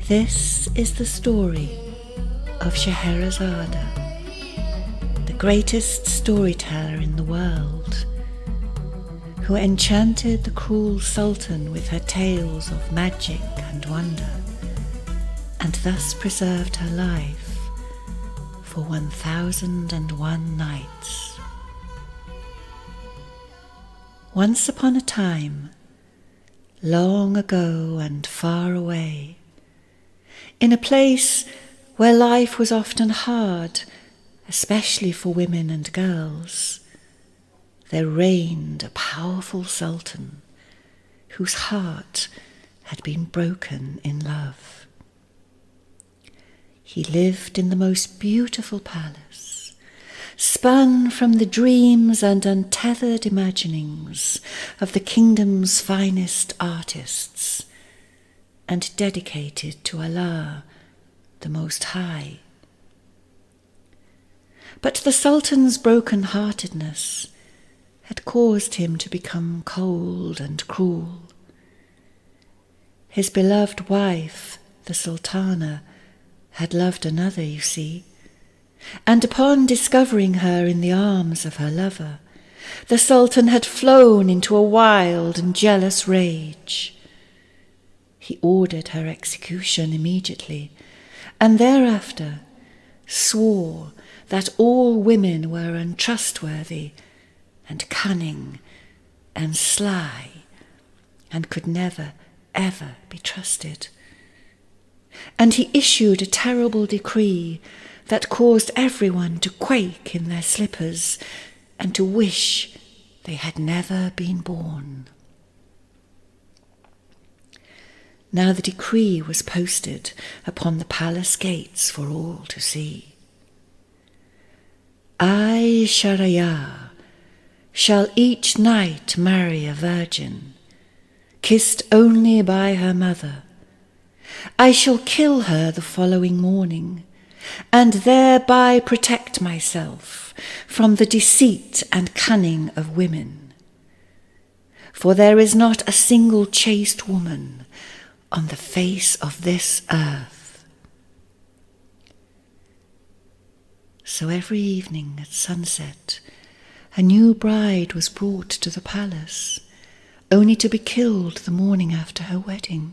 This is the story of Scheherazade, the greatest storyteller in the world, who enchanted the cruel Sultan with her tales of magic and wonder, and thus preserved her life for 1001 nights. Once upon a time, long ago and far away, in a place where life was often hard, especially for women and girls, there reigned a powerful sultan whose heart had been broken in love. He lived in the most beautiful palace, spun from the dreams and untethered imaginings of the kingdom's finest artists, and dedicated to Allah, the Most High. But the Sultan's broken-heartedness had caused him to become cold and cruel. His beloved wife, the Sultana, had loved another, you see, and upon discovering her in the arms of her lover, the Sultan had flown into a wild and jealous rage. He ordered her execution immediately, and thereafter swore that all women were untrustworthy and cunning and sly and could never, ever be trusted. And he issued a terrible decree that caused everyone to quake in their slippers and to wish they had never been born. Now the decree was posted upon the palace gates for all to see. I, Scheherazade, shall each night marry a virgin, kissed only by her mother. I shall kill her the following morning, and thereby protect myself from the deceit and cunning of women. For there is not a single chaste woman on the face of this earth. So every evening at sunset, a new bride was brought to the palace, only to be killed the morning after her wedding.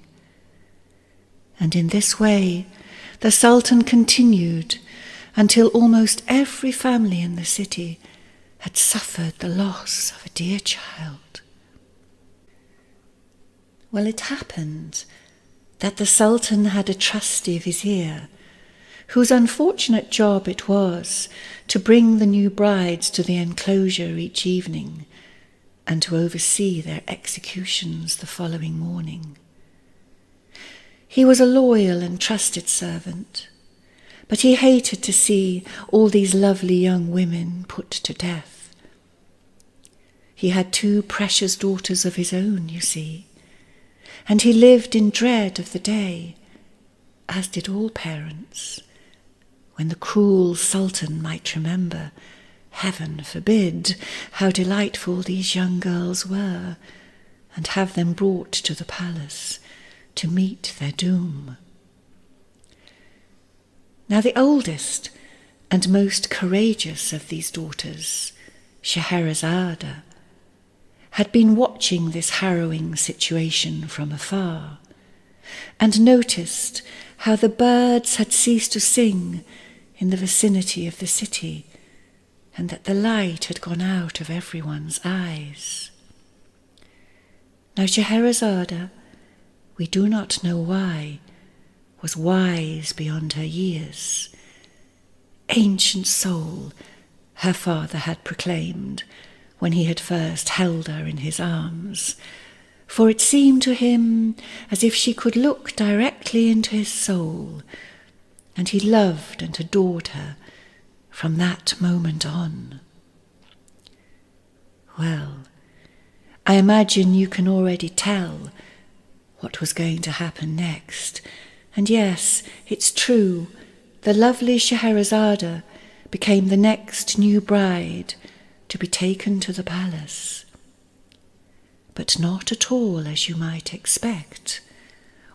And in this way the Sultan continued until almost every family in the city had suffered the loss of a dear child. Well, it happened that the Sultan had a trusty vizier, whose unfortunate job it was to bring the new brides to the enclosure each evening and to oversee their executions the following morning. He was a loyal and trusted servant, but he hated to see all these lovely young women put to death. He had 2 precious daughters of his own, you see, and he lived in dread of the day, as did all parents, when the cruel Sultan might remember, heaven forbid, how delightful these young girls were, and have them brought to the palace to meet their doom. Now the oldest and most courageous of these daughters, Scheherazade, had been watching this harrowing situation from afar, and noticed how the birds had ceased to sing in the vicinity of the city, and that the light had gone out of everyone's eyes. Now Scheherazade, we do not know why, was wise beyond her years. Ancient soul, her father had proclaimed when he had first held her in his arms, for it seemed to him as if she could look directly into his soul, and he loved and adored her from that moment on. Well, I imagine you can already tell what was going to happen next, and yes, it's true, the lovely Scheherazade became the next new bride to be taken to the palace. But not at all as you might expect,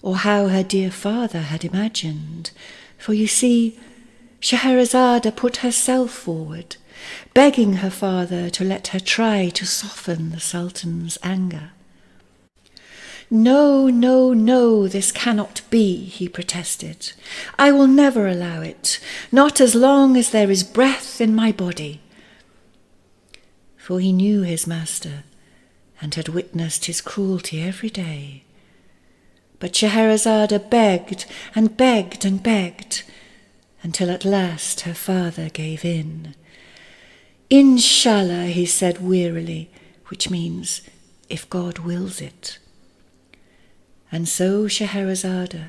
or how her dear father had imagined. For you see, Scheherazade put herself forward, begging her father to let her try to soften the Sultan's anger. "No, no, no, this cannot be," he protested. "I will never allow it, not as long as there is breath in my body." For he knew his master and had witnessed his cruelty every day. But Scheherazade begged and begged and begged, until at last her father gave in. "Inshallah," he said wearily, which means, "if God wills it." And so Scheherazade,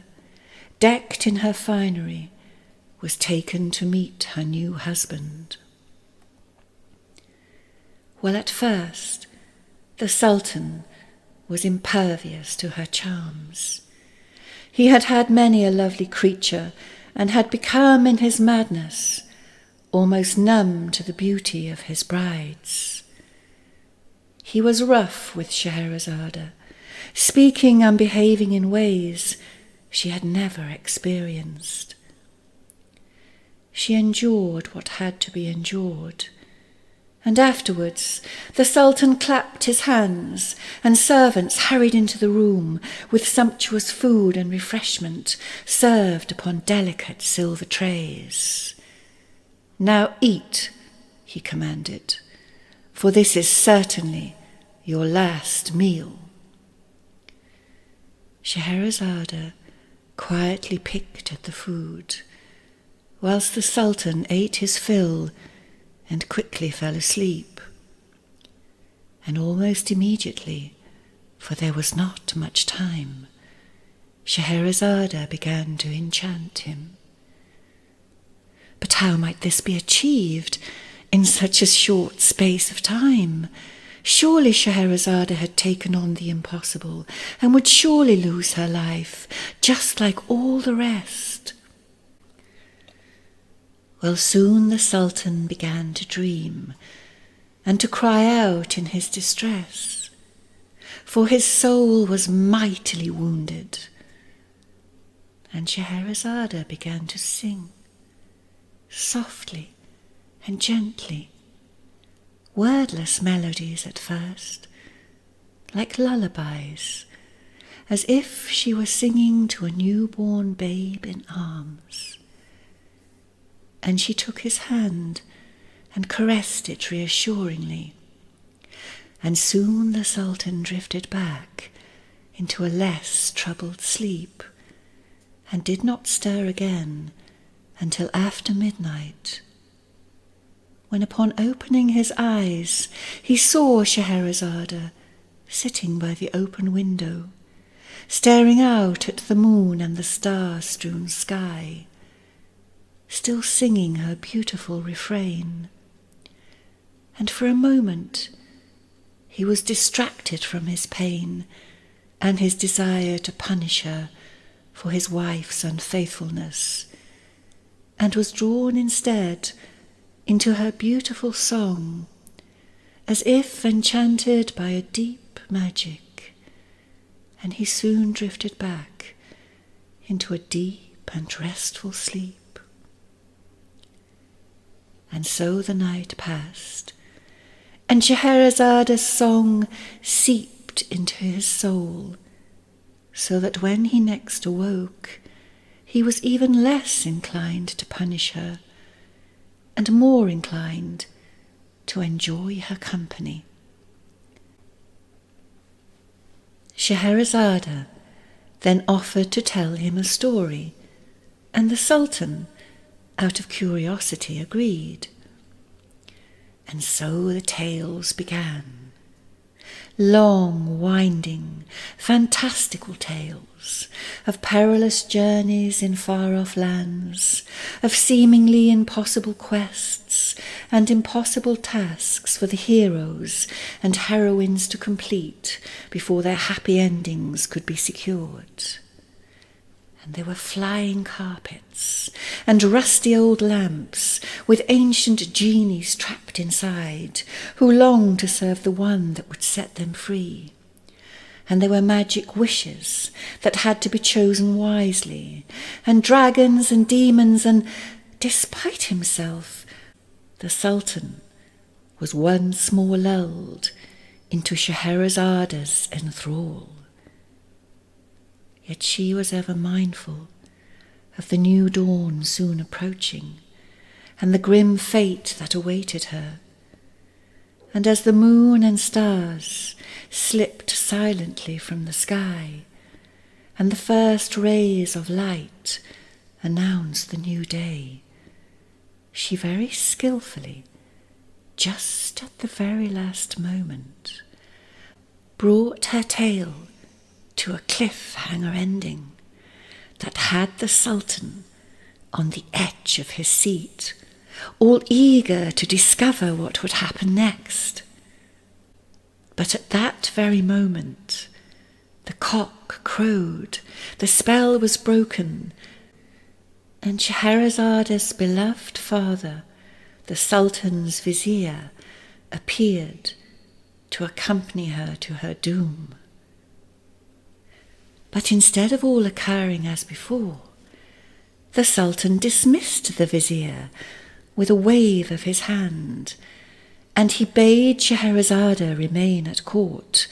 decked in her finery, was taken to meet her new husband. Well, at first, the Sultan was impervious to her charms. He had had many a lovely creature and had become, in his madness, almost numb to the beauty of his brides. He was rough with Scheherazade, speaking and behaving in ways she had never experienced. She endured what had to be endured, and afterwards the Sultan clapped his hands, and servants hurried into the room with sumptuous food and refreshment served upon delicate silver trays. "Now eat," he commanded, "for this is certainly your last meal." Scheherazade quietly picked at the food, whilst the Sultan ate his fill and quickly fell asleep. And almost immediately, for there was not much time, Scheherazade began to enchant him. But how might this be achieved in such a short space of time? Surely Scheherazade had taken on the impossible and would surely lose her life, just like all the rest. Well, soon the Sultan began to dream and to cry out in his distress, for his soul was mightily wounded. And Scheherazade began to sing, softly and gently, wordless melodies at first, like lullabies, as if she were singing to a newborn babe in arms. And she took his hand and caressed it reassuringly, and soon the Sultan drifted back into a less troubled sleep, and did not stir again until after midnight, when upon opening his eyes he saw Scheherazade sitting by the open window, staring out at the moon and the star-strewn sky, still singing her beautiful refrain. And for a moment he was distracted from his pain and his desire to punish her for his wife's unfaithfulness, and was drawn instead into her beautiful song, as if enchanted by a deep magic, and he soon drifted back into a deep and restful sleep. And so the night passed, and Scheherazade's song seeped into his soul, so that when he next awoke, he was even less inclined to punish her, and more inclined to enjoy her company. Scheherazade then offered to tell him a story, and the Sultan, out of curiosity, agreed. And so the tales began. Long, winding, fantastical tales of perilous journeys in far-off lands, of seemingly impossible quests and impossible tasks for the heroes and heroines to complete before their happy endings could be secured. And there were flying carpets and rusty old lamps with ancient genies trapped inside, who longed to serve the one that would set them free. and there were magic wishes that had to be chosen wisely, and dragons and demons, and despite himself, the Sultan was once more lulled into Scheherazade's enthrall. Yet she was ever mindful of the new dawn soon approaching, and the grim fate that awaited her. And as the moon and stars slipped silently from the sky, and the first rays of light announced the new day, she very skillfully, just at the very last moment, brought her tale to a cliffhanger ending that had the Sultan on the edge of his seat, all eager to discover what would happen next. But at that very moment, the cock crowed, the spell was broken, and Scheherazade's beloved father, the Sultan's vizier, appeared to accompany her to her doom. But instead of all occurring as before, the Sultan dismissed the vizier with a wave of his hand, and he bade Scheherazade remain at court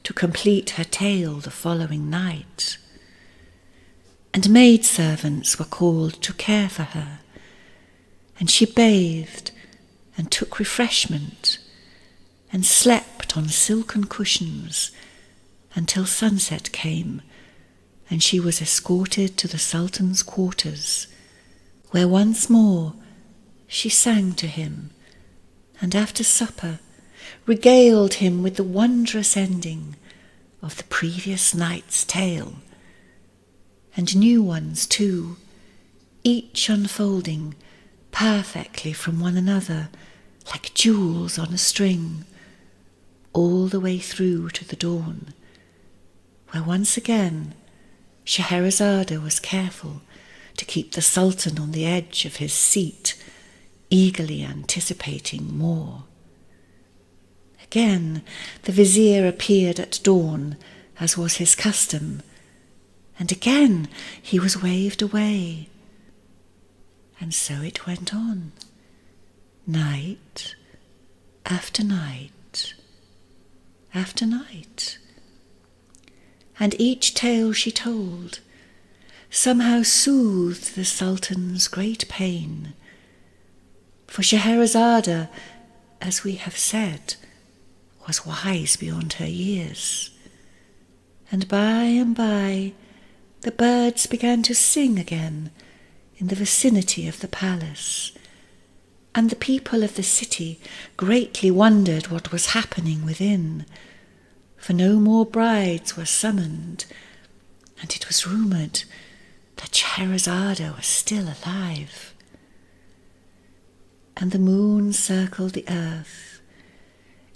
to complete her tale the following night. And maidservants were called to care for her, and she bathed and took refreshment and slept on silken cushions until sunset came, and she was escorted to the Sultan's quarters, where once more she sang to him, and after supper regaled him with the wondrous ending of the previous night's tale, and new ones too, each unfolding perfectly from one another like jewels on a string, all the way through to the dawn, where once again Scheherazade was careful to keep the Sultan on the edge of his seat, eagerly anticipating more. Again the vizier appeared at dawn, as was his custom, and again he was waved away. And so it went on, night after night after night. And each tale she told somehow soothed the Sultan's great pain. For Scheherazade, as we have said, was wise beyond her years. And by, the birds began to sing again in the vicinity of the palace, and the people of the city greatly wondered what was happening within, for no more brides were summoned, and it was rumoured that Scheherazade was still alive. And the moon circled the earth,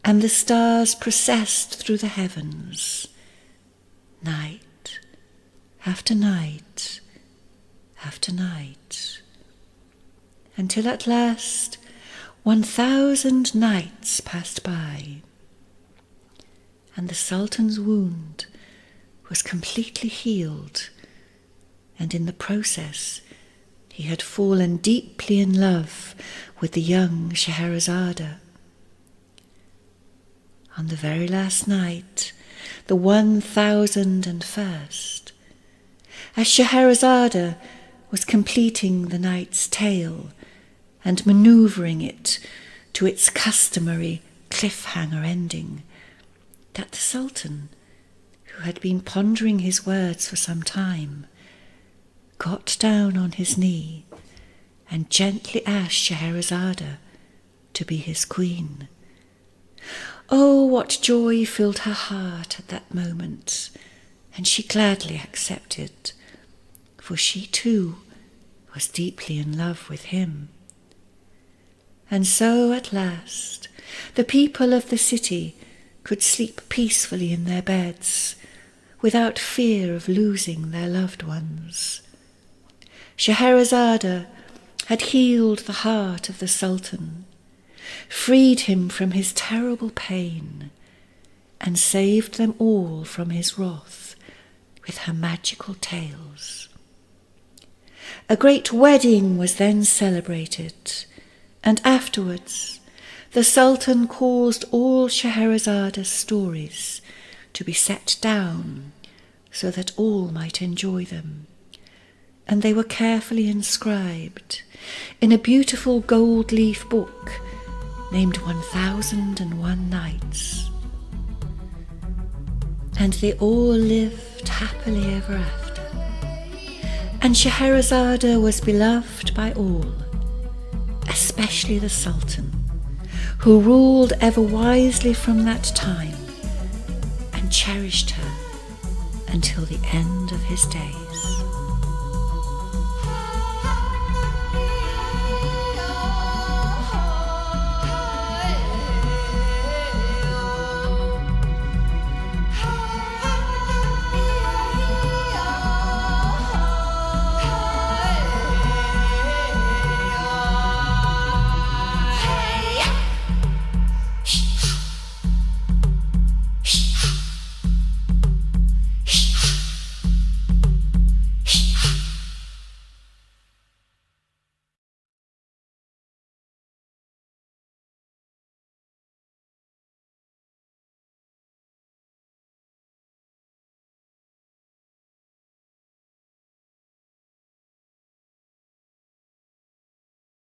and the stars processed through the heavens, night after night after night, until at last 1,000 nights passed by, and the Sultan's wound was completely healed, and in the process he had fallen deeply in love with the young Scheherazade. On the very last night, the 1,001st, as Scheherazade was completing the night's tale and manoeuvring it to its customary cliffhanger ending, that the Sultan, who had been pondering his words for some time, got down on his knee and gently asked Scheherazade to be his queen. Oh, what joy filled her heart at that moment, and she gladly accepted, for she too was deeply in love with him. And so at last the people of the city could sleep peacefully in their beds without fear of losing their loved ones. Scheherazade had healed the heart of the Sultan, freed him from his terrible pain, and saved them all from his wrath with her magical tales. A great wedding was then celebrated, and afterwards the Sultan caused all Scheherazade's stories to be set down so that all might enjoy them, and they were carefully inscribed in a beautiful gold-leaf book named 1001 Nights. And they all lived happily ever after, and Scheherazade was beloved by all, especially the Sultan, who ruled ever wisely from that time and cherished her until the end of his days.